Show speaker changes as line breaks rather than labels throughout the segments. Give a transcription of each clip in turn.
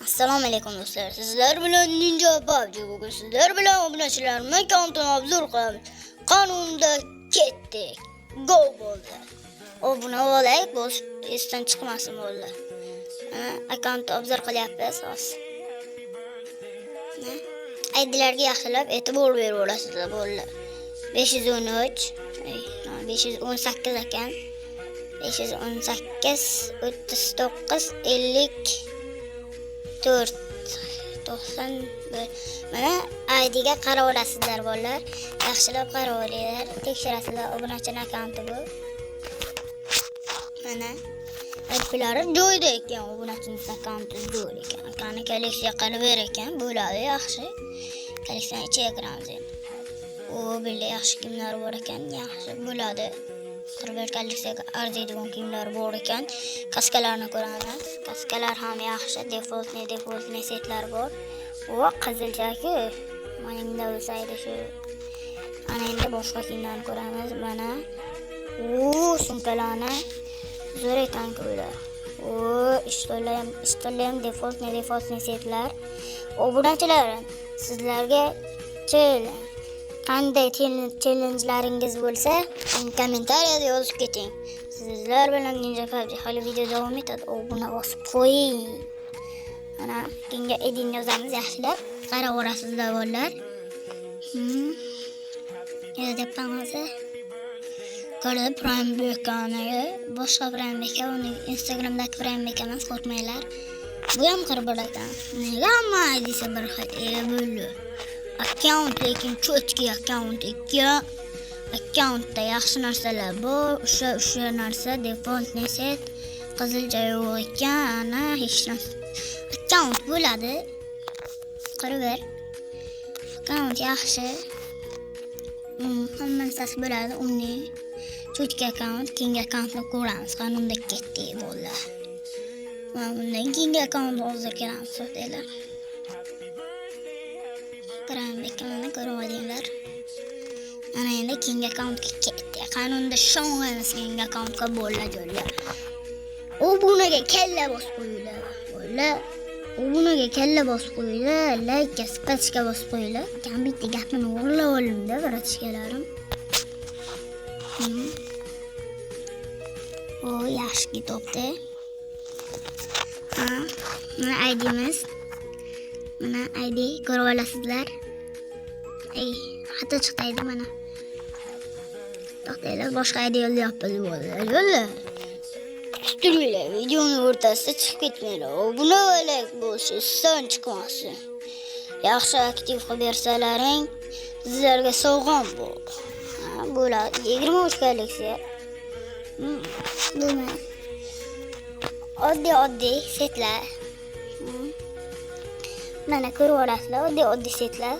Assalomu alaykum do'stlar. Sizlar bilan Ninja PUBG. Bugun sizlar bilan obunachilarimiz akkauntini obzor qilamiz. Qonunda ketdik. Go bo'ldi. Obuna bo'laylik, bu esdan chiqmasin bo'ldi. Akkauntni obzor qilyapmiz hozir. Aydilarga yaxshilab e'tibor berib olasizlar bo'ldi. 513 518 ekan. 518 39 54 91. Mana IDga qarab olasizlar bolalar. Yaxshilab qarab olinglar, tekshirasizlar. Obunachining akkaunti bu. Mana aytbilari joyda ekan, obunachining akkaunti joyda ekan. Qani kolleksiya qilib ber ekan, bo'ladi yaxshi. Kolleksiya ichiga kiramiz endi. O bilay yaxshi kimlar bor ekan, yaxshi bo'ladi. 41 kolleksiyaga arziydigan kiyimlar bor ekan. Kaskalarni ko'ramiz. Kaskalar ham yaxshi, defaultni setlar bor. Va qizilchaki. Meningda bo'lsaydi shu. Ana endi boshqa kiyimlarni ko'ramiz. Mana sumkalarni zo'r ekan ular. Ishtolar ham defaultni setlar. Obunachilar, sizlarga qanday challenjlaringiz bo'lsa, kommentariyada yozib keting. Sizlar bilan Ninja PUBG hali video davom etadi. Obuna bosib qo'ying. Mana kenga edin yozamiz yaxshilab. Qarab orasizlar bolalar. Yozibmansa qolib Prime Bekanaga, boshqa Prime Beka, uni Instagramdagi Prime Beka emas, qo'rqmanglar. Bu ham qirib ekan. Nega hamma desa bir xil bo'ldi. Akkaunt lekin cho'chki akkaunt ekan. Akkauntda yaxshi narsalar bor. O'sha narsa default set, qizilcha yo'q ekan. Ana hech narsa. Akkaunt bo'ladi. Qirib ber. Akkaunt yaxshi. Hamma narsasi bo'ladi. Uni cho'chki akkaunt, keng akkauntni ko'ramiz. Qanunda ketdi bo'ladi. Bundan keng akkaunt hozir kelamiz, so'taylar. Prime Bekani ko'rib olinglar. Ana endi keng akkauntga ketdi. Qanunda shong'amiz keng akkauntga bo'ladi. Obunaga kalla bosib qo'yinglar. Bo'ldi. Obunaga kalla bosib qo'yinglar, like, sipatishga bosib qo'yinglar. Bitta gapni o'g'irlab oldimda, biratishkalarim. O yaxshi kitobda. Mana ID'miz. Mana ID ko'rib olasizlar. Hatto chiqaydi mana. To'xtanglar, boshqa ID yo'lyapmiz bo'ldi. Tutinglar, videoning o'rtasida chiqib ketmanglar. Obuna bo'ling, bo'lsa son chiqmasin. Yaxshi aktiv qilib bersalaring, sizlarga sovg'am bor. Bo'ladi. 23 kolleksiya. Nima? Oddiy setlar. Mana ko'rib olasizlar, oddiy setlar.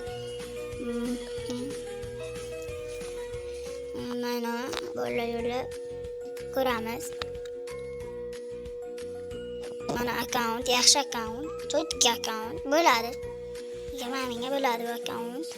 Mana bolalar ko'ramiz. Mana akkaunt, yaxshi akkaunt, cho'tki akkaunt bo'ladi. Menga bo'ladi bu akkaunt.